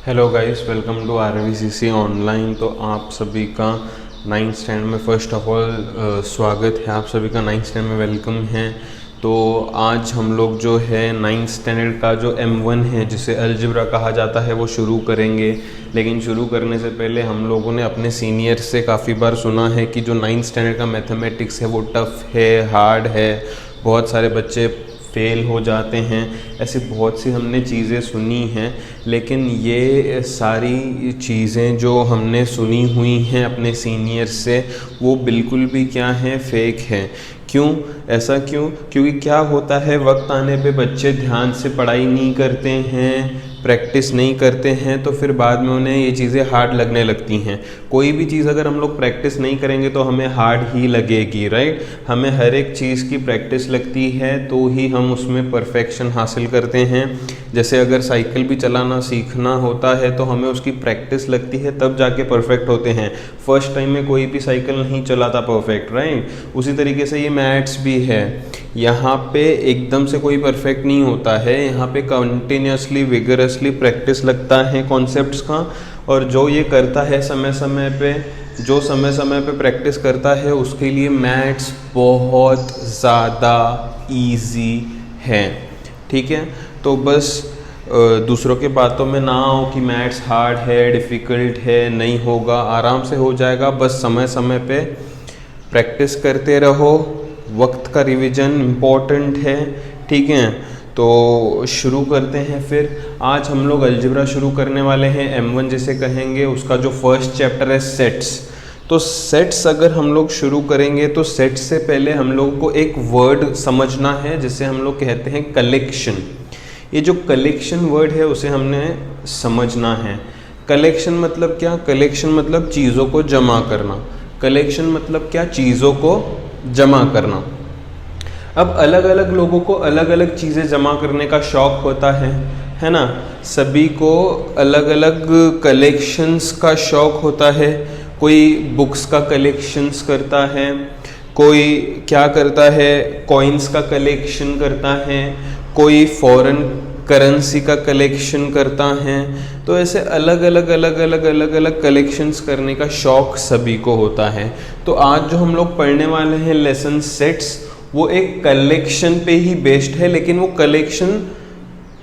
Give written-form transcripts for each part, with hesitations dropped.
Hello guys, welcome to RVCC online. तो आप सभी का 9th स्टैंडर्ड में फ़र्स्ट ऑफ ऑल स्वागत है। आप सभी का 9th स्टैंडर्ड में वेलकम है। तो आज हम लोग जो है 9th स्टैंडर्ड का जो M1 है, जिसे अलजेब्रा कहा जाता है, वो शुरू करेंगे। लेकिन शुरू करने से पहले हम लोगों ने अपने सीनियर से काफ़ी बार सुना है कि जो 9th स्टैंडर्ड का मैथमेटिक्स है वो टफ़ है, हार्ड है, बहुत सारे बच्चे फेल हो जाते हैं। ऐसी बहुत सी हमने चीज़ें सुनी हैं, लेकिन ये सारी चीज़ें जो हमने सुनी हुई हैं अपने सीनियर से, वो बिल्कुल भी क्या हैं, फेक हैं। क्यों? ऐसा क्यों? क्योंकि क्या होता है, वक्त आने पे बच्चे ध्यान से पढ़ाई नहीं करते हैं, प्रैक्टिस नहीं करते हैं, तो फिर बाद में उन्हें ये चीज़ें हार्ड लगने लगती हैं। कोई भी चीज़ अगर हम लोग प्रैक्टिस नहीं करेंगे तो हमें हार्ड ही लगेगी, राइट। हमें हर एक चीज़ की प्रैक्टिस लगती है तो ही हम उसमें परफेक्शन हासिल करते हैं। जैसे अगर साइकिल भी चलाना सीखना होता है तो हमें उसकी प्रैक्टिस लगती है, तब जाके परफेक्ट होते हैं। फर्स्ट टाइम में कोई भी साइकिल नहीं चलाता परफेक्ट, राइट। उसी तरीके से ये मैथ्स भी है। यहाँ पे एकदम से कोई परफेक्ट नहीं होता है, यहाँ पे कंटिन्यूसली विगरसली प्रैक्टिस लगता है कॉन्सेप्ट्स का। और जो ये करता है समय समय पे प्रैक्टिस करता है, उसके लिए मैथ्स बहुत ज़्यादा इजी है। ठीक है, तो बस दूसरों के बातों में ना आओ कि मैथ्स हार्ड है, डिफ़िकल्ट है, नहीं होगा, आराम से हो जाएगा। बस समय समय पे प्रैक्टिस करते रहो। वक्त का रिवीजन इम्पोर्टेंट है, ठीक है। तो शुरू करते हैं फिर। आज हम लोग अलजेब्रा शुरू करने वाले हैं, M1 जिसे कहेंगे। उसका जो फर्स्ट चैप्टर है सेट्स। तो सेट्स अगर हम लोग शुरू करेंगे तो सेट्स से पहले हम लोग को एक वर्ड समझना है, जिसे हम लोग कहते हैं कलेक्शन। ये जो कलेक्शन वर्ड है उसे हमने समझना है। कलेक्शन मतलब क्या? कलेक्शन मतलब चीज़ों को जमा करना। कलेक्शन मतलब क्या? चीज़ों को जमा करना। अब अलग अलग लोगों को अलग अलग चीज़ें जमा करने का शौक़ होता है ना। सभी को अलग अलग कलेक्शंस का शौक़ होता है। कोई बुक्स का कलेक्शंस करता है, कोई क्या करता है, कॉइन्स का कलेक्शन करता है, कोई फॉरेन करेंसी का कलेक्शन करता है। तो ऐसे अलग अलग कलेक्शंस करने का शौक़ सभी को होता है। तो आज जो हम लोग पढ़ने वाले हैं लेसन सेट्स, वो एक कलेक्शन पे ही बेस्ड है, लेकिन वो collection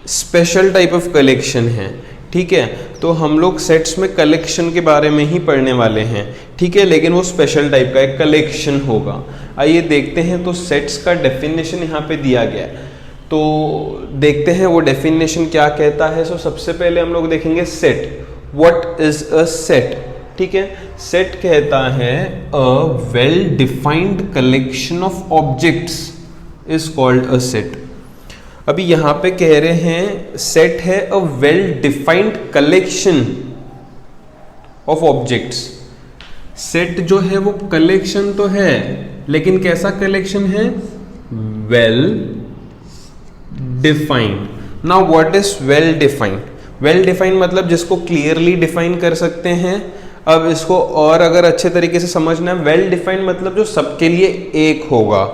special type of collection है। ठीक है, तो हम लोग सेट्स में कलेक्शन के बारे में ही पढ़ने वाले हैं, ठीक है, लेकिन वो स्पेशल टाइप का एक कलेक्शन होगा। आइए देखते हैं। तो सेट्स का डेफिनेशन यहाँ पे दिया गया है, तो देखते हैं वो डेफिनेशन क्या कहता है। सो सबसे पहले हम लोग देखेंगे set. What is a set? ठीक है, सेट कहता है a well defined collection of objects is called a set. अभी यहाँ पे कह रहे हैं सेट है a well defined collection of objects. Set जो है वो कलेक्शन तो है, लेकिन कैसा कलेक्शन है? Well defined. Now what is well defined? Well defined मतलब जिसको क्लियरली डिफाइन कर सकते हैं। अब इसको और अगर अच्छे तरीके से समझना है, वेल डिफाइंड मतलब जो सबके लिए एक होगा,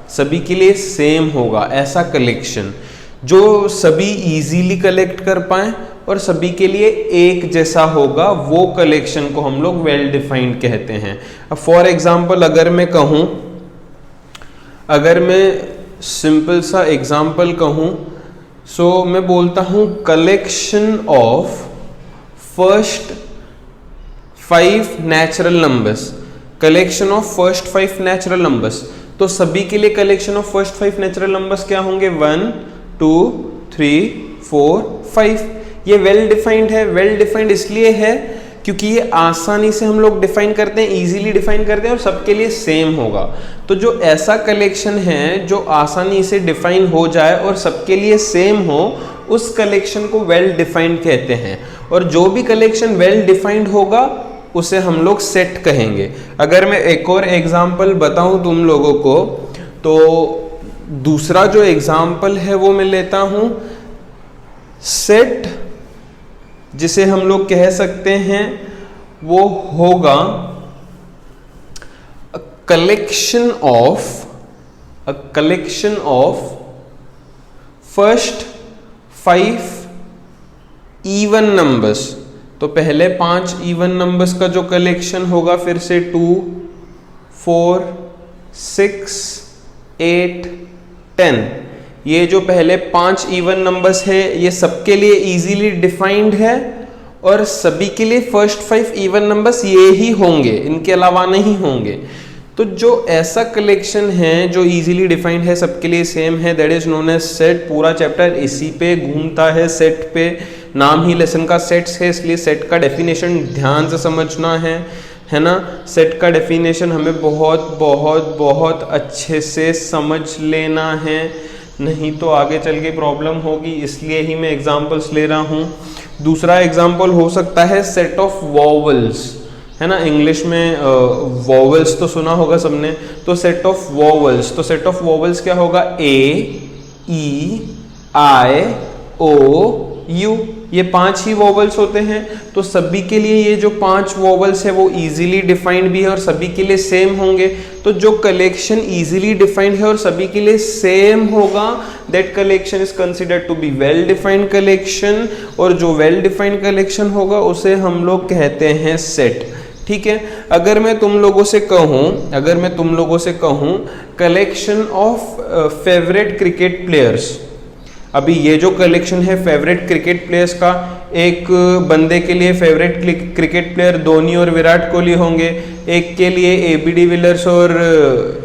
सभी के लिए सेम होगा, ऐसा कलेक्शन जो सभी इजीली कलेक्ट कर पाए और सभी के लिए एक जैसा होगा, वो कलेक्शन को हम लोग वेल डिफाइंड कहते हैं। अब फॉर एग्जाम्पल अगर मैं कहूँ, अगर मैं सिंपल सा एग्जाम्पल कहूँ, सो मैं बोलता हूँ collection of first 5 natural numbers. Collection of first 5 natural numbers. तो सभी के लिए collection of first 5 natural numbers क्या होंगे? 1 2 3 4 5। ये वेल डिफाइंड है। वेल डिफाइंड इसलिए है क्योंकि ये आसानी से हम लोग डिफाइन करते हैं, इजीली डिफाइन करते हैं और सबके लिए सेम होगा। तो जो ऐसा कलेक्शन है जो आसानी से डिफाइन हो जाए और सबके लिए सेम हो, उस कलेक्शन को वेल डिफाइंड कहते हैं। और जो भी कलेक्शन वेल डिफाइंड होगा उसे हम लोग सेट कहेंगे। अगर मैं एक और एग्जाम्पल बताऊं तुम लोगों को, तो दूसरा जो एग्जाम्पल है वो मैं लेता हूं सेट, जिसे हम लोग कह सकते हैं वो होगा collection of first 5 even numbers। तो पहले 5 इवन नंबर्स का जो कलेक्शन होगा फिर से 2, 4, 6, 8, 10, ये जो पहले 5 इवन नंबर्स है ये सबके लिए इजीली डिफाइंड है और सभी के लिए फर्स्ट 5 इवन नंबर्स ये ही होंगे, इनके अलावा नहीं होंगे। तो जो ऐसा कलेक्शन है जो इजीली डिफाइंड है, सबके लिए सेम है, that is known as set. पूरा चैप्टर इसी पे घूमता है, सेट पे। नाम ही लेसन का सेट्स है, इसलिए सेट का डेफिनेशन ध्यान से समझना है ना। सेट का डेफिनेशन हमें बहुत बहुत बहुत अच्छे से समझ लेना है, नहीं तो आगे चल के प्रॉब्लम होगी, इसलिए ही मैं एग्जांपल्स ले रहा हूँ। दूसरा एग्जांपल हो सकता है सेट ऑफ वॉवल्स, है ना। इंग्लिश में वॉवल्स तो सुना होगा सबने, तो सेट ऑफ वॉवल्स, तो सेट ऑफ वॉवल्स क्या होगा? ए, ई, आई, ओ, यू, ये 5 ही वॉवल्स होते हैं। तो सभी के लिए ये जो 5 वॉवल्स है वो इजीली डिफाइंड भी है और सभी के लिए सेम होंगे। तो जो कलेक्शन इजीली डिफाइंड है और सभी के लिए सेम होगा, that collection is considered to be well defined collection, और जो वेल डिफाइंड कलेक्शन होगा उसे हम लोग कहते हैं सेट। ठीक है। अगर मैं तुम लोगों से कहूं collection of favourite cricket players, अभी ये जो कलेक्शन है फेवरेट क्रिकेट प्लेयर्स का, एक बंदे के लिए फेवरेट क्रिकेट प्लेयर धोनी और विराट कोहली होंगे, एक के लिए एबी डिविलियर्स और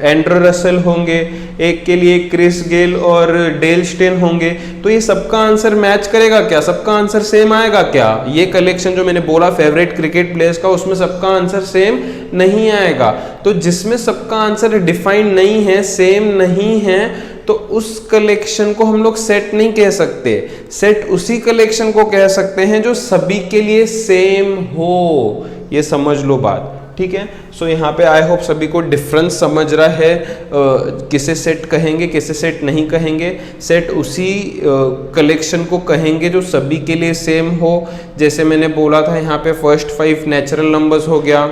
एंड्रू रसेल होंगे, एक के लिए क्रिस गेल और डेल स्टेन होंगे। तो ये सबका आंसर मैच करेगा क्या? सबका आंसर सेम आएगा क्या? ये कलेक्शन जो मैंने बोला फेवरेट क्रिकेट प्लेयर्स का, उसमें सबका आंसर सेम नहीं आएगा। तो जिसमें सबका आंसर डिफाइंड नहीं है, सेम नहीं है, तो उस कलेक्शन को हम लोग सेट नहीं कह सकते। सेट उसी कलेक्शन को कह सकते हैं जो सभी के लिए सेम हो। ये समझ लो बात, ठीक है। सो यहाँ पे आई होप सभी को डिफरेंस समझ रहा है, किसे सेट कहेंगे किसे सेट नहीं कहेंगे। सेट उसी कलेक्शन को कहेंगे जो सभी के लिए सेम हो। जैसे मैंने बोला था यहाँ पे फर्स्ट 5 नेचुरल नंबर्स हो गया,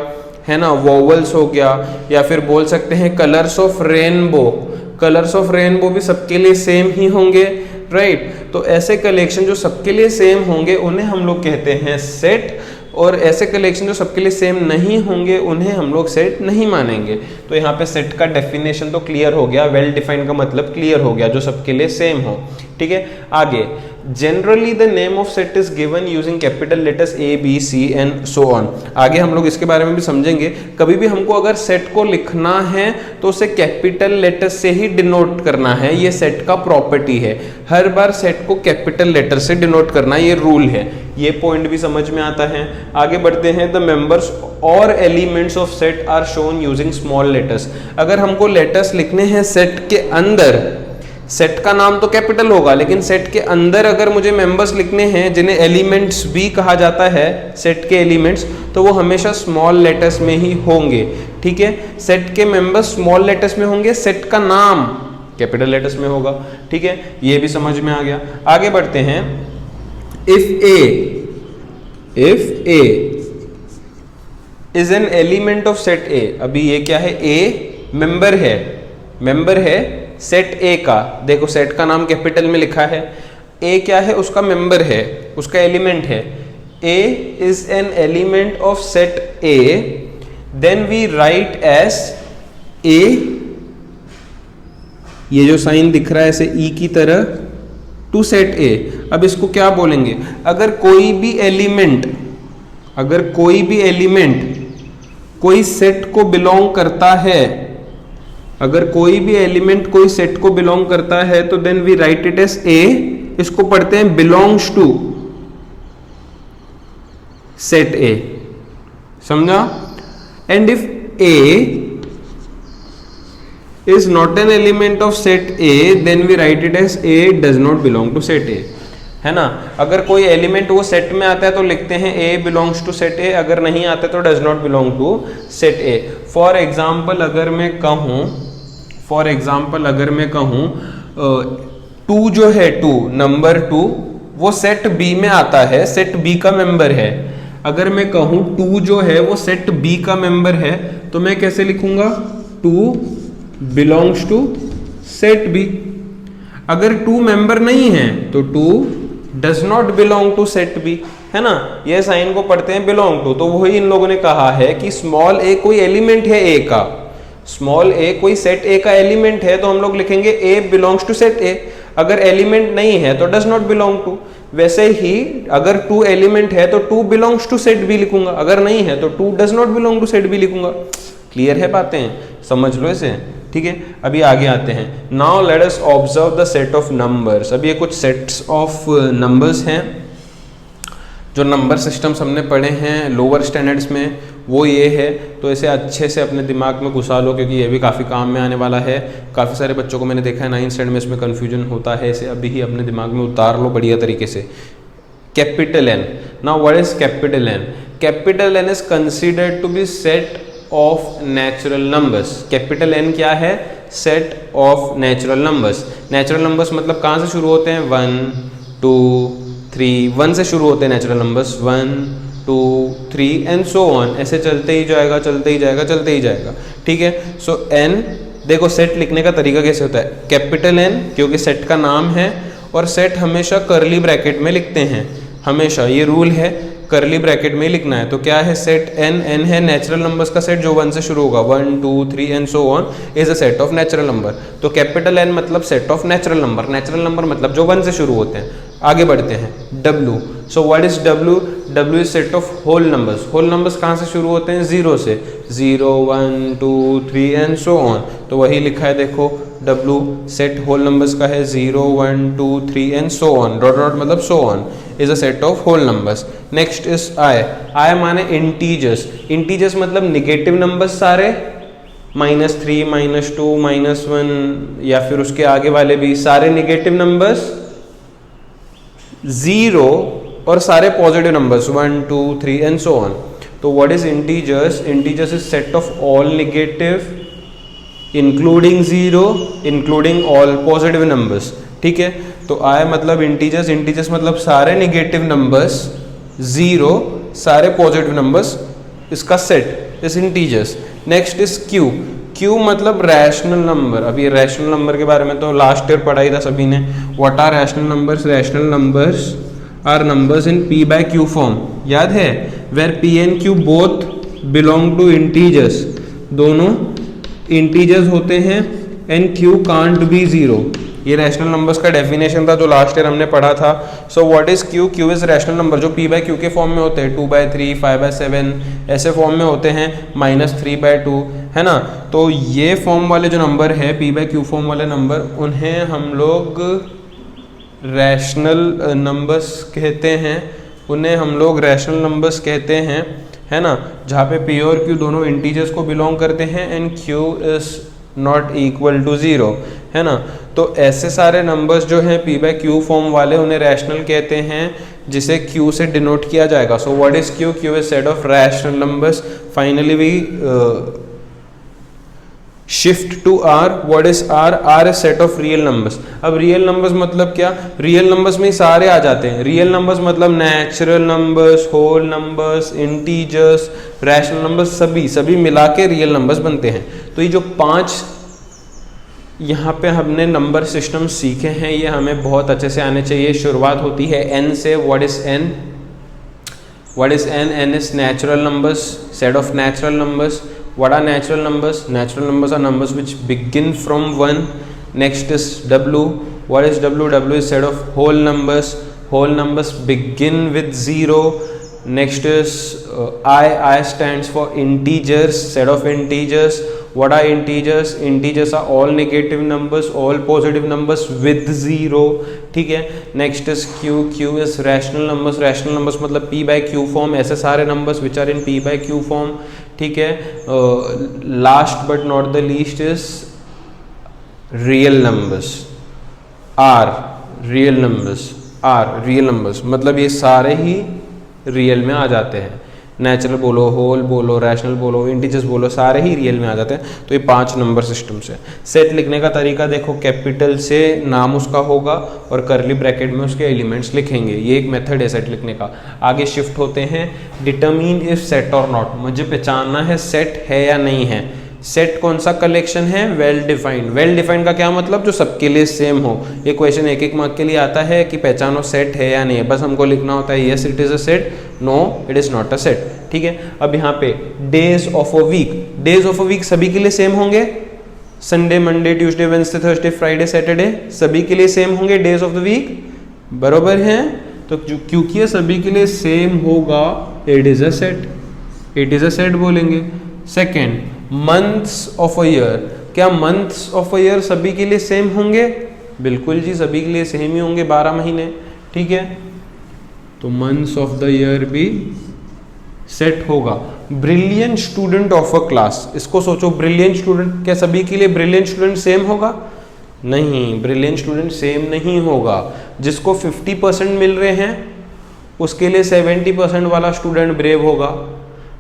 है ना, वॉवल्स हो गया, या फिर बोल सकते हैं colours of rainbow. Colours of rainbow भी सबके लिए सेम ही होंगे, राइट। तो ऐसे कलेक्शन जो सबके लिए सेम होंगे उन्हें हम लोग कहते हैं सेट, और ऐसे कलेक्शन जो सबके लिए सेम नहीं होंगे उन्हें हम लोग सेट नहीं मानेंगे। तो यहाँ पे सेट का डेफिनेशन तो क्लियर हो गया, वेल डिफाइंड का मतलब क्लियर हो गया, जो सबके लिए सेम हो। ठीक है, आगे generally the name of set is given using capital letters A, B, C and so on. आगे हम लोग इसके बारे में भी समझेंगे। कभी भी हमको अगर सेट को लिखना है तो उसे कैपिटल लेटर्स से ही डिनोट करना है, ये सेट का प्रॉपर्टी है। हर बार सेट को कैपिटल लेटर से डिनोट करना, ये रूल है। ये पॉइंट भी समझ में आता है। आगे बढ़ते हैं। द मेंबर्स और elements of set are shown using small letters. अगर हमको लेटर्स लिखने हैं सेट के अंदर, सेट का नाम तो कैपिटल होगा, लेकिन सेट के अंदर अगर मुझे मेंबर्स लिखने हैं जिन्हें एलिमेंट्स भी कहा जाता है, सेट के एलिमेंट्स, तो वो हमेशा स्मॉल लेटर्स में ही होंगे। ठीक है, सेट के मेंबर्स स्मॉल लेटर्स में होंगे, सेट का नाम कैपिटल लेटर्स में होगा। ठीक है, ये भी समझ में आ गया। आगे बढ़ते हैं। If A is an element of set ए, अभी ये क्या है? ए मेंबर है सेट ए का। देखो सेट का नाम कैपिटल में लिखा है, ए क्या है? उसका मेंबर है, उसका एलिमेंट है। A is an element of set A, then we write as A, ये जो साइन दिख रहा है ऐसे ई की तरह, टू सेट ए। अब इसको क्या बोलेंगे? अगर कोई भी एलिमेंट कोई सेट को बिलोंग करता है, अगर कोई भी एलिमेंट कोई सेट को बिलोंग करता है, तो then we write it as A, इसको पढ़ते हैं बिलोंग्स टू सेट ए। समझा? And if A is not an element of set A, then we write it as A does not belong to set A, है ना। अगर कोई element वो set में आता है तो लिखते हैं A belongs to set A, अगर नहीं आता तो does not belong to set A। For example अगर मैं कहूँ 2 जो है, 2 नंबर 2 वो सेट B में आता है, सेट B का मेंबर है। अगर मैं कहूँ 2 जो है वो सेट B का मेंबर है, तो मैं कैसे लिखूंगा? 2 belongs to set B। अगर 2 मेंबर नहीं है तो 2 does not belong to set B, है ना, ये साइन को पढ़ते हैं बिलोंग टू। तो वही इन लोगों ने कहा है कि स्मॉल ए कोई एलिमेंट है ए का, स्मॉल ए कोई सेट ए का एलिमेंट है, तो हम लोग लिखेंगे ए बिलोंग्स टू सेट ए। अगर एलिमेंट नहीं है तो डज नॉट बिलोंग टू। वैसे ही अगर 2 एलिमेंट है तो 2 बिलोंग्स टू सेट बी लिखूंगा, अगर नहीं है तो 2 does not belong to set B लिखूंगा। क्लियर है बातें, समझ लो इसे, ठीक है। अभी आगे आते हैं। Now let us observe the set of numbers. अब ये कुछ सेट्स ऑफ नंबर्स हैं जो नंबर सिस्टम्स हमने पढ़े हैं लोअर स्टैंडर्ड्स में, वो ये है। तो इसे अच्छे से अपने दिमाग में घुसा लो, क्योंकि ये भी काफ़ी काम में आने वाला है। काफ़ी सारे बच्चों को मैंने देखा है 9th स्टैंडर्ड में इसमें कन्फ्यूजन होता है, इसे अभी ही अपने दिमाग में उतार लो बढ़िया तरीके से। Capital N, now what is capital N? Capital N is considered to be set of natural numbers. Capital N क्या है? Set of natural numbers. Natural numbers मतलब कहाँ से शुरू होते हैं? 1 2 3, 1 से शुरू होते हैं natural numbers, 1 2 3 and so on, ऐसे चलते ही जाएगा चलते ही जाएगा चलते ही जाएगा, ठीक है। सो एन, देखो सेट लिखने का तरीका कैसे होता है। कैपिटल एन क्योंकि सेट का नाम है, और सेट हमेशा कर्ली ब्रैकेट में लिखते हैं, हमेशा ये रूल है, कर्ली ब्रैकेट में लिखना है। तो क्या है? सेट एन, एन है नेचुरल नंबर्स का सेट जो 1 से शुरू होगा, 1 2 3 and so on is a set of natural number. तो कैपिटल एन मतलब set of natural number, natural number मतलब जो 1 से शुरू होते हैं। आगे बढ़ते हैं, W. So what is W? W is set of whole numbers. Whole numbers कहाँ से शुरू होते हैं? 0 से, 0 1 2 3 एंड सो ऑन। तो वही लिखा है, देखो डब्ल्यू सेट होल नंबर्स का है, 0 1 2 3 and so on, dot dot मतलब so on is a set of whole numbers. Next is I. I माने इंटीजर्स। इंटीजर्स मतलब निगेटिव नंबर्स सारे, -3 -2 -1 या फिर उसके आगे वाले भी सारे निगेटिव नंबर्स, 0 और सारे positive numbers 1 2 3 and so on. तो what is integers? Integers is set of all negative including 0 including all positive numbers, ठीक है। तो आई मतलब इंटीजर्स, इंटीजर्स मतलब सारे निगेटिव नंबर्स, 0 सारे पॉजिटिव नंबर्स, इसका set is integers. Next is Q. Q मतलब रैशनल नंबर। अब ये रैशनल नंबर के बारे में तो लास्ट ईयर पढ़ा ही था सभी ने। What are rational numbers? Rational numbers are numbers in p by q form, याद है? Where p and q both belong to integers, दोनों इंटीजर्स होते हैं, एंड q कांट बी 0। ये रैशनल नंबर्स का डेफिनेशन था जो लास्ट ईयर हमने पढ़ा था। सो what is q? q is rational number जो p by q के फॉर्म में होते हैं, 2 by 3 5 by 7 ऐसे फॉर्म में होते हैं, -3 by 2, है ना। तो ये फॉर्म वाले जो नंबर है p by q फॉर्म वाले नंबर, उन्हें हम लोग रैशनल नंबर्स कहते हैं, उन्हें हम लोग रैशनल नंबर्स कहते हैं, है ना, जहाँ पे p और q दोनों इंटीजर्स को बिलोंग करते हैं and q is not equal to 0, है ना। तो ऐसे सारे नंबर्स जो हैं p by q फॉर्म वाले, उन्हें रैशनल कहते हैं, जिसे q से डिनोट किया जाएगा। So what is q? q is set of rational numbers. Finally we shift to R. What is R? R is set of real numbers. अब real numbers मतलब क्या? रियल नंबर्स में सारे आ जाते हैं। रियल नंबर्स मतलब natural numbers, whole numbers, integers, rational numbers, सभी मिला के रियल नंबर्स बनते हैं। तो ये जो 5 यहाँ पे हमने नंबर सिस्टम सीखे हैं, ये हमें बहुत अच्छे से आने चाहिए। शुरुआत होती है n से। What is n? What is n? n is natural numbers, set of natural numbers. What are natural numbers? Natural numbers are numbers which begin from 1. Next is w. What is w? w is set of whole numbers. Whole numbers begin with 0. Next is I. I stands for integers, set of integers. What are integers? Integers are all negative numbers, all positive numbers with 0, ठीक है। Next is q. q is rational numbers. Rational numbers मतलब p by q form, ऐसे सारे numbers which are in p by q form, ठीक है। Last but not the least is real numbers. r. real numbers. r. real numbers मतलब ये सारे ही real में आ जाते हैं। नेचुरल बोलो, होल बोलो, रैशनल बोलो, इंटीजर्स बोलो, सारे ही रियल में आ जाते हैं। तो ये 5 नंबर सिस्टम से। सेट लिखने का तरीका देखो, कैपिटल से नाम उसका होगा और कर्ली ब्रैकेट में उसके एलिमेंट्स लिखेंगे। ये एक मेथड है सेट लिखने का। आगे शिफ्ट होते हैं, डिटरमिन इफ सेट और नॉट। मुझे पहचानना है सेट है या नहीं है। सेट कौन सा कलेक्शन है? Well defined. वेल डिफाइंड का क्या मतलब? जो सबके लिए सेम हो। ये क्वेश्चन एक मार्क के लिए आता है कि पहचानो सेट है या नहीं, बस हमको लिखना होता है yes it is a set, no it is not a set. ठीक है, अब यहाँ पे days of a week, days of a week सभी के लिए सेम होंगे। Sunday, Monday, Tuesday, Wednesday, Thursday, Friday, Saturday सभी के लिए सेम होंगे डेज ऑफ द वीक, बरोबर हैं? तो क्योंकि ये सभी के लिए सेम होगा it is a set, it is a set बोलेंगे। Second, months of a year, क्या मंथ्स ऑफ अ ईयर सभी के लिए सेम होंगे? बिल्कुल जी, सभी के लिए सेम ही होंगे, 12 महीने। ठीक है, तो मंथ्स ऑफ द ईयर भी सेट होगा। Brilliant student of a class, इसको सोचो, ब्रिलियंट स्टूडेंट, क्या सभी के लिए ब्रिलियंट स्टूडेंट सेम होगा? नहीं, ब्रिलियंट स्टूडेंट सेम नहीं होगा। जिसको 50% मिल रहे हैं उसके लिए 70% वाला स्टूडेंट ब्रेव होगा,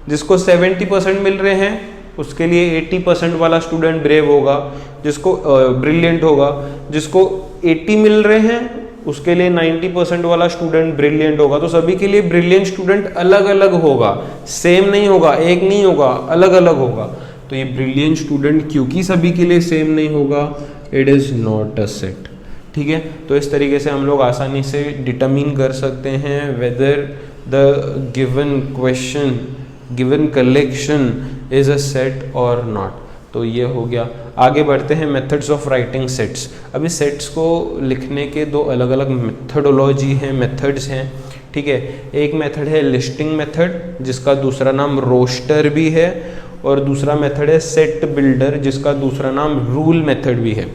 जिसको 70% मिल रहे हैं उसके लिए 80% वाला स्टूडेंट ब्रेव होगा, जिसको ब्रिलियंट होगा। जिसको 80 मिल रहे हैं उसके लिए 90% वाला स्टूडेंट ब्रिलियंट होगा। तो सभी के लिए ब्रिलियंट स्टूडेंट अलग अलग होगा, सेम नहीं होगा, एक नहीं होगा, अलग अलग होगा। तो ये ब्रिलियंट स्टूडेंट क्योंकि सभी के लिए सेम नहीं होगा, it is not a set. ठीक है, तो इस तरीके से हम लोग आसानी से डिटरमिन कर सकते हैं whether the given question, given collection is a set और नॉट। तो ये हो गया। आगे बढ़ते हैं मेथड्स ऑफ राइटिंग सेट्स। अभी सेट्स को लिखने के दो अलग अलग मेथडोलॉजी हैं, मेथड्स हैं। ठीक है, एक मेथड है लिस्टिंग मेथड जिसका दूसरा नाम रोस्टर भी है, और दूसरा मेथड है सेट बिल्डर जिसका दूसरा नाम रूल मेथड भी है।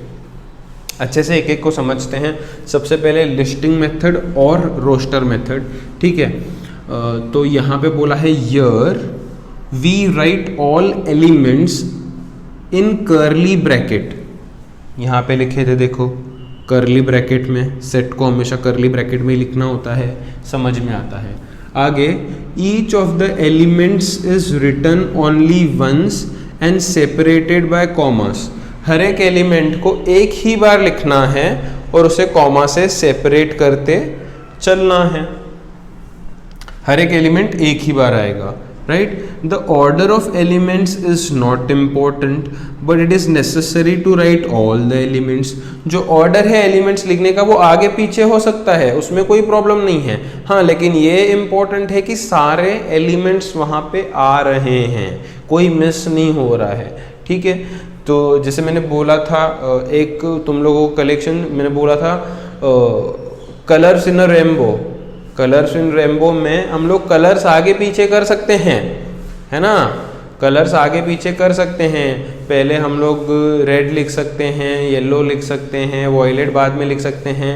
अच्छे से एक एक को समझते हैं। सबसे पहले लिस्टिंग मेथड और रोस्टर मेथड। ठीक है, तो यहाँ पे बोला है here we write all elements in curly bracket. यहाँ पे लिखे थे देखो कर्ली ब्रैकेट में, सेट को हमेशा कर्ली ब्रैकेट में ही लिखना होता है, समझ में आता है। आगे each of the elements is written only once and separated by commas. हर एक एलिमेंट को एक ही बार लिखना है और उसे कॉमा से सेपरेट करते चलना है। हर एक एलिमेंट एक ही बार आएगा, right? The order of elements is not important, but it is necessary to write all the elements. जो ऑर्डर है एलिमेंट्स लिखने का वो आगे पीछे हो सकता है, उसमें कोई प्रॉब्लम नहीं है। हाँ, लेकिन ये इम्पोर्टेंट है कि सारे एलिमेंट्स वहाँ पे आ रहे हैं, कोई मिस नहीं हो रहा है। ठीक है, तो जैसे मैंने बोला था, एक तुम लोगों को कलेक्शन मैंने बोला था कलर्स इन अ रेनबो। कलर्स इन रेनबो में हम लोग कलर्स आगे पीछे कर सकते हैं, है ना? कलर्स आगे पीछे कर सकते हैं। पहले हम लोग रेड लिख सकते हैं, येलो लिख सकते हैं, वॉयलेट बाद में लिख सकते हैं।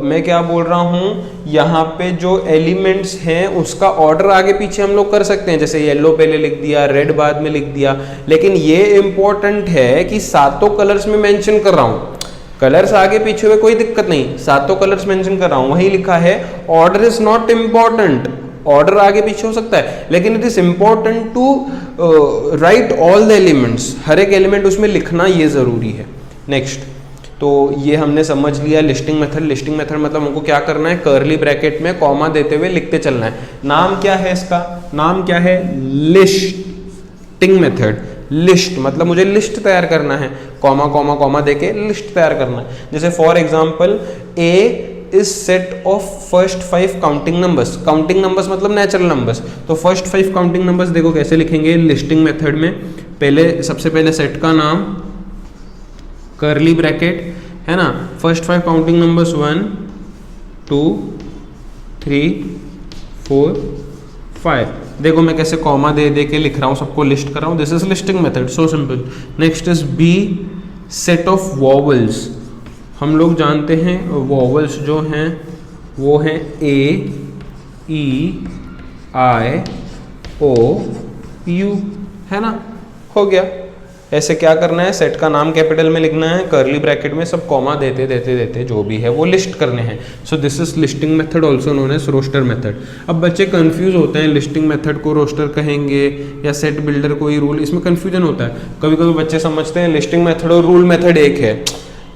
मैं क्या बोल रहा हूँ, यहाँ पे जो एलिमेंट्स हैं उसका ऑर्डर आगे पीछे हम लोग कर सकते हैं। जैसे येलो पहले लिख दिया, रेड बाद में लिख दिया। लेकिन ये इम्पोर्टेंट है कि सातों कलर्स में मेंशन कर रहा हूँ, कलर्स आगे पीछे हुए कोई दिक्कत नहीं, सातों कलर्स मेंशन कर रहा हूं, वही लिखा है order is not important. Order आगे पीछे हो सकता है लेकिन it is important to write all the elements. हर एक एलिमेंट उसमें लिखना ये जरूरी है। नेक्स्ट, तो ये हमने समझ लिया लिस्टिंग मेथड। लिस्टिंग मेथड मतलब हमको क्या करना है, कर्ली ब्रैकेट में कॉमा देते हुए लिखते चलना है। नाम क्या है इसका? नाम क्या है? Listing method. लिस्ट मतलब मुझे लिस्ट तैयार करना है, कॉमा कॉमा कॉमा देके लिस्ट तैयार करना है। जैसे for example A is set of first 5 counting numbers. Counting numbers मतलब नेचुरल नंबर्स। तो फर्स्ट 5 काउंटिंग नंबर्स देखो कैसे लिखेंगे लिस्टिंग मेथड में। पहले सबसे पहले सेट का नाम, कर्ली ब्रैकेट, है ना? First 5 counting numbers 1 2 3 4 5। देखो मैं कैसे कॉमा दे दे के लिख रहा हूँ, सबको लिस्ट कर रहा हूँ। This is listing method, so simple. Next is B set of vowels. हम लोग जानते हैं वॉवल्स जो हैं वो हैं ए ई आई ओ यू, है ना? हो गया। ऐसे क्या करना है, सेट का नाम कैपिटल में लिखना है, कर्ली ब्रैकेट में सब कॉमा देते देते देते जो भी है वो लिस्ट करने हैं। So this is listing method also known as roster method. अब बच्चे कंफ्यूज होते हैं, लिस्टिंग मेथड को रोस्टर कहेंगे या सेट बिल्डर को ही रूल, इसमें कंफ्यूजन होता है। कभी कभी बच्चे समझते हैं लिस्टिंग मेथड और रूल मेथड एक है।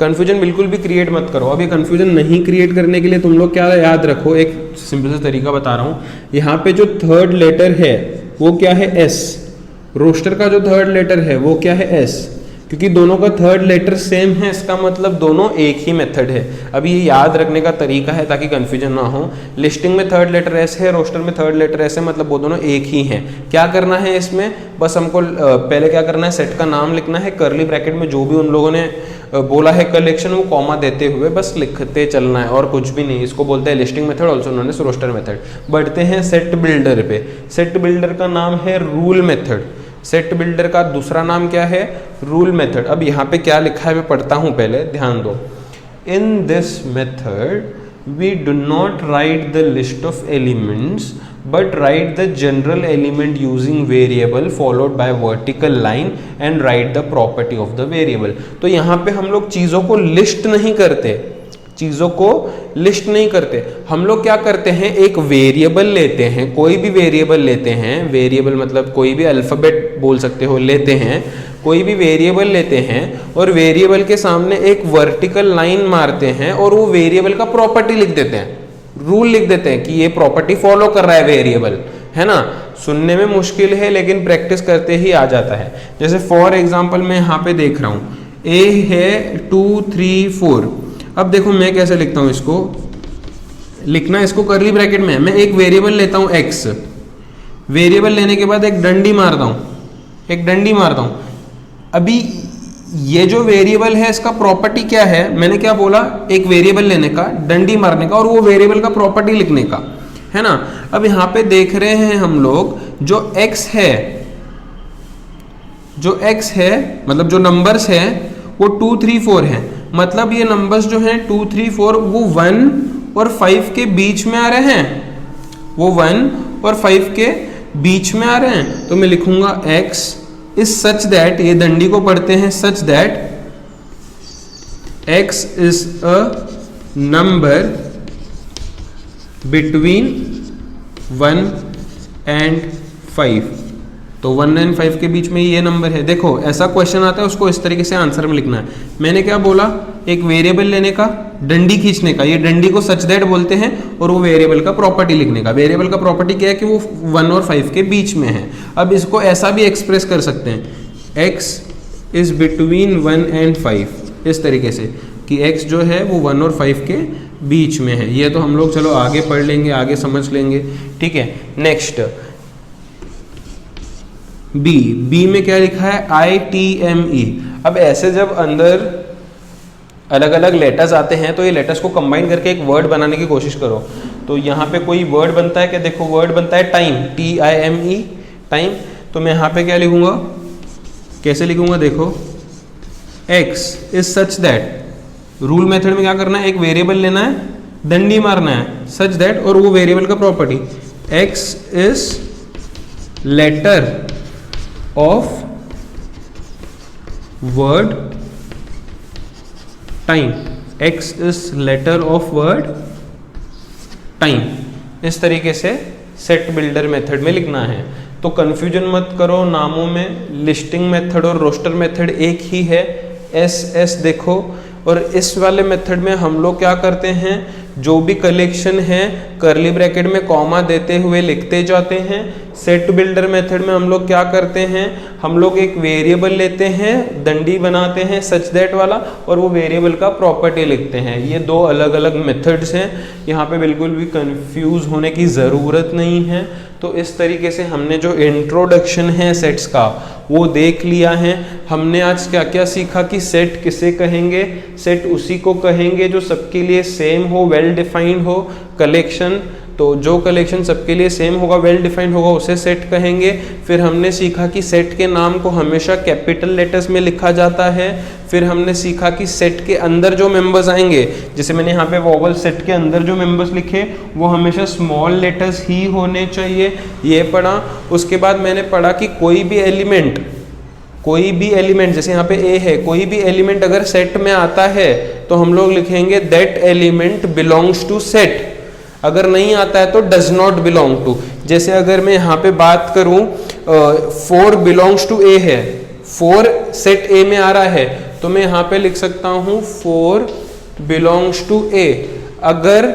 कंफ्यूजन बिल्कुल भी क्रिएट मत करो। अब ये कंफ्यूजन नहीं क्रिएट करने के लिए तुम लोग क्या याद रखो, एक सिंपल सा तरीका बता रहा हूँ। यहाँ पे जो थर्ड लेटर है वो क्या है? एस। रोस्टर का जो थर्ड लेटर है वो क्या है एस, क्योंकि दोनों का थर्ड लेटर सेम है, इसका मतलब दोनों एक ही मेथड है। अब ये याद रखने का तरीका है ताकि कंफ्यूजन ना हो। लिस्टिंग में थर्ड लेटर एस है, रोस्टर में थर्ड लेटर एस है, मतलब वो दोनों एक ही हैं। क्या करना है इसमें, बस हमको पहले क्या करना है, सेट का नाम लिखना है, करली ब्रैकेट में जो भी उन लोगों ने बोला है कलेक्शन वो कॉमा देते हुए बस लिखते चलना है और कुछ भी नहीं। इसको बोलते हैं listing method, also known as roster method. बढ़ते हैं सेट बिल्डर पे। सेट बिल्डर का नाम है रूल मेथड। सेट बिल्डर का दूसरा नाम क्या है, रूल मेथड। अब यहाँ पे क्या लिखा है मैं पढ़ता हूँ, पहले ध्यान दो। In this method we do not write the list of elements but write the general element using variable followed by vertical line and write the property of the variable। तो यहाँ पे हम लोग चीज़ों को लिस्ट नहीं करते, चीज़ों को लिस्ट नहीं करते, हम लोग क्या करते हैं, एक वेरिएबल लेते हैं, कोई भी वेरिएबल लेते हैं, वेरिएबल मतलब कोई भी अल्फ़ाबेट बोल सकते हो, लेते हैं कोई भी वेरिएबल लेते हैं और वेरिएबल के सामने एक वर्टिकल लाइन मारते हैं और वो वेरिएबल का प्रॉपर्टी लिख देते हैं, रूल लिख देते हैं कि ये प्रॉपर्टी फॉलो कर रहा है वेरिएबल, है ना। सुनने में मुश्किल है लेकिन प्रैक्टिस करते ही आ जाता है। जैसे फॉर एग्जांपल मैं यहाँ पे देख रहा हूँ, ए है 2 3 4। अब देखो मैं कैसे लिखता हूँ इसको, लिखना इसको करली ब्रैकेट में है। मैं एक वेरिएबल लेता हूँ एक्स, वेरिएबल लेने के बाद एक डंडी मारता हूँ, एक डंडी मारता हूँ। अभी ये जो वेरिएबल है इसका प्रॉपर्टी क्या है, मैंने क्या बोला, एक वेरिएबल लेने का, डंडी मारने का और वो वेरिएबल का प्रॉपर्टी लिखने का, है ना। अब यहाँ पे देख रहे हैं हम लोग जो x है, जो x है मतलब जो नंबर्स है वो 2 3 4 है, मतलब ये नंबर्स जो हैं 2 3 4 वो 1 और 5 के बीच में आ रहे हैं, वो 1 और 5 के बीच में आ रहे हैं। तो मैं लिखूंगा x is such that, ये दंडी को पढ़ते हैं, such that x is a number between 1 and 5। तो 1 and 5 के बीच में ये नंबर है। देखो ऐसा क्वेश्चन आता है, उसको इस तरीके से आंसर में लिखना है। मैंने क्या बोला, एक वेरिएबल लेने का, डंडी खींचने का, ये डंडी को सच दैट बोलते हैं और वो वेरिएबल का प्रॉपर्टी लिखने का। वेरिएबल का प्रॉपर्टी क्या है कि वो 1 और 5 के बीच में है। अब इसको ऐसा भी एक्सप्रेस कर सकते हैं, x इज बिटवीन 1 and 5, इस तरीके से कि x जो है वो 1 और 5 के बीच में है। ये तो हम लोग चलो आगे पढ़ लेंगे, आगे समझ लेंगे, ठीक है। नेक्स्ट बी में क्या लिखा है, ITME। अब ऐसे जब अंदर अलग अलग लेटर्स आते हैं तो ये लेटर्स को कंबाइन करके एक वर्ड बनाने की कोशिश करो। तो यहाँ पे कोई वर्ड बनता है क्या, देखो वर्ड बनता है टाइम, TIME, टाइम। तो मैं यहाँ पे क्या लिखूंगा, कैसे लिखूंगा, देखो x is such that, rule method में क्या करना है, एक वेरिएबल लेना है, डंडी मारना है, सच दैट और वो वेरिएबल का property, x is letter of word time, x is letter of word time. इस तरीके से सेट बिल्डर मेथड में लिखना है। तो कंफ्यूजन मत करो नामों में, लिस्टिंग मेथड और रोस्टर मेथड एक ही है, एस देखो। और इस वाले मेथड में हम लोग क्या करते हैं, जो भी कलेक्शन है करली ब्रैकेट में कॉमा देते हुए लिखते जाते हैं। सेट बिल्डर मेथड में हम लोग क्या करते हैं, हम लोग एक वेरिएबल लेते हैं, डंडी बनाते हैं सच दैट वाला और वो वेरिएबल का प्रॉपर्टी लिखते हैं। ये दो अलग अलग मेथड्स हैं, यहाँ पे बिल्कुल भी कंफ्यूज होने की ज़रूरत नहीं है। तो इस तरीके से हमने जो इंट्रोडक्शन है सेट्स का वो देख लिया है। हमने आज क्या क्या सीखा कि सेट किसे कहेंगे, सेट उसी को कहेंगे जो सबके लिए सेम हो, वेल डिफाइंड हो। कलेक्शन, तो जो कलेक्शन सबके लिए सेम होगा, वेल डिफाइंड होगा, उसे सेट कहेंगे। फिर हमने सीखा कि सेट के नाम को हमेशा कैपिटल लेटर्स में लिखा जाता है। फिर हमने सीखा कि सेट के अंदर जो मेंबर्स आएंगे, जैसे मैंने यहाँ पे वोवल, सेट के अंदर जो मेंबर्स लिखे वो हमेशा स्मॉल लेटर्स ही होने चाहिए, ये पढ़ा। उसके बाद मैंने पढ़ा कि कोई भी एलिमेंट जैसे यहाँ पे ए है, कोई भी एलिमेंट अगर सेट में आता है तो हम लोग लिखेंगे that element belongs to set, अगर नहीं आता है तो डज नॉट बिलोंग टू। जैसे अगर मैं यहाँ पे बात करूँ 4 बिलोंग्स टू ए है, 4 सेट ए में आ रहा है तो मैं यहाँ पे लिख सकता हूँ 4 बिलोंग्स टू ए। अगर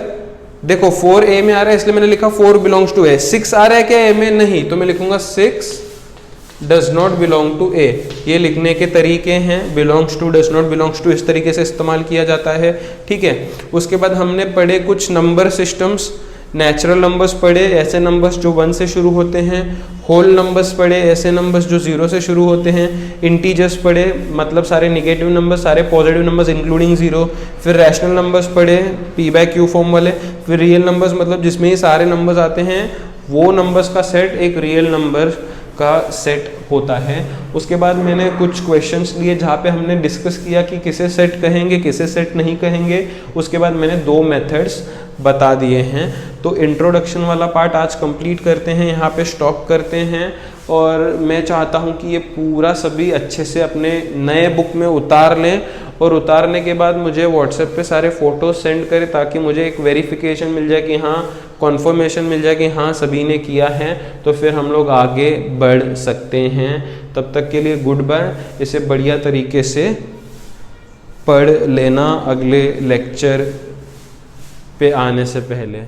देखो 4 ए में आ रहा है इसलिए मैंने लिखा 4 बिलोंग्स टू ए। 6 आ रहा है क्या ए में, नहीं, तो मैं लिखूंगा 6 does not belong to A, ये लिखने के तरीके हैं। Belongs to, does not belongs to, इस तरीके से इस्तेमाल किया जाता है, ठीक है। उसके बाद हमने पढ़े कुछ नंबर सिस्टम्स, नेचुरल नंबर्स पढ़े, ऐसे नंबर्स जो 1 से शुरू होते हैं। होल नंबर्स पढ़े, ऐसे नंबर्स जो 0 से शुरू होते हैं। इंटीजर्स पढ़े, मतलब सारे नेगेटिव नंबर्स, सारे पॉजिटिव नंबर्स इंक्लूडिंग 0। फिर रैशनल नंबर्स पढ़े, p/q फॉर्म वाले। फिर रियल नंबर्स, मतलब जिसमें ये सारे नंबर्स आते हैं, वो नंबर्स का सेट एक रियल नंबर का सेट होता है। उसके बाद मैंने कुछ क्वेश्चंस लिए जहाँ पे हमने डिस्कस किया कि किसे सेट कहेंगे, किसे सेट नहीं कहेंगे। उसके बाद मैंने 2 मेथड्स बता दिए हैं। तो इंट्रोडक्शन वाला पार्ट आज कंप्लीट करते हैं, यहाँ पे स्टॉप करते हैं। और मैं चाहता हूँ कि ये पूरा सभी अच्छे से अपने नए बुक में उतार लें, और उतारने के बाद मुझे व्हाट्सएप पे सारे फ़ोटोज़ सेंड करें, ताकि मुझे एक वेरिफिकेशन मिल जाए कि हाँ, कॉन्फर्मेशन मिल जाए कि हाँ सभी ने किया है, तो फिर हम लोग आगे बढ़ सकते हैं। तब तक के लिए गुड बाय। इसे बढ़िया तरीके से पढ़ लेना अगले लेक्चर पे आने से पहले।